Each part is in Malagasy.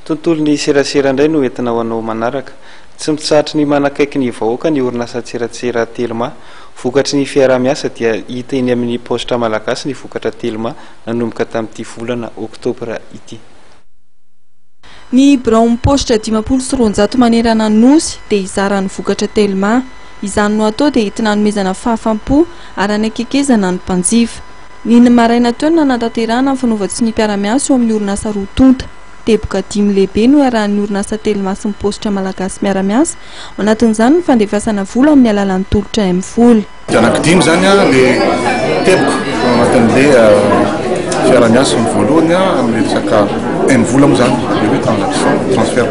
tontolo ny serasera indray no entina ho anao manaraka tsy mitsahatra ny manakaiky ny vahoaka ny orinasa tseratsera Telma vokatry ny fiarah-miasa dia hita eny amin'ny postra malagasy ny vokatra Telma nanomboka tamin'ity volana oktobra ity. Ny brown postra 500 manerana nosy dia izaran'ny vokatra Telma izany no atao dia entina hanomezana fahafampo ary anakekezana ny mpanjifa. Ny maraina teo nanantanterahana ny fanaovan-tsy ny mpiara-miasa eo amin'ny orinasa roa tonta. Teboka 5 lehibe no arahan'ny orinasa Telma sy ny postra malagasy miara-miasa ao anatin'izany ny fandefasana vola amin'ny alalan'ny tolotra M-vola. Anankidimy zany le teboka anatin'le fiara-miasa ny voalohany amin'ny resaka M-vola moa zany le transaction transfert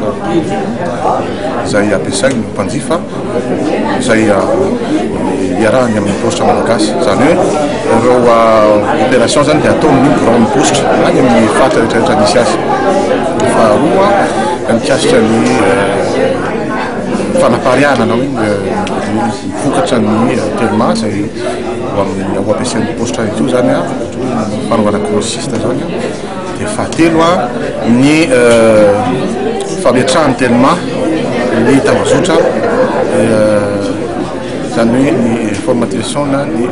izay ampiasainy ny mpanjifa izay iarahany amin'ny postra malagasy zany hoe ireo opération zany dia atao amin'ny brown postra any amin'ny faritra rehetrarehetra misy azy. Faharoa mikasitra ny fanapariana na hoe vokatra ny Telma izay ho ampiasain'ny postra io zany fanaovana grossiste zany. Dia fahatelo ny fametrahan'ny Telma ny tambazotra zany hoe ny formatisation na ny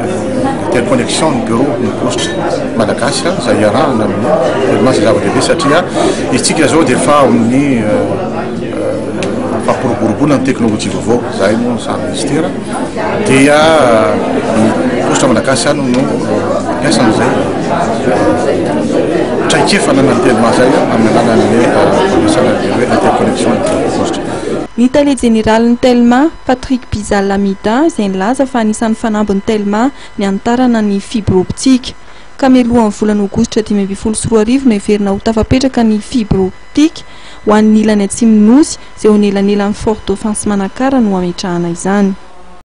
interconnexion ny bureau ny postra malagasy izay iarahana amin'ny Telma izay zava-dehibe satria isika zao dia efa amin'ny fampiroboroboana ny teknolojia vaovao izay moa samy ministera dia ny postra malagasy no miasa an'izay traikefana na ny Telma zay amin'ny alalan'le hoe interconnexion ny postra. Ny tale général Telma Patrick Bizalamida izay nilaza fa anisan'ny fanambin'ny Telma ny antarana ny fibre optique ka mialohan'ny volana aogositra 2024 no heverina ho tafapetraka ny fibre optique ho an'ny ilany atsimo nosy izay ho anelanelany Fort Dauphin sy Manakara no ametrahana izany.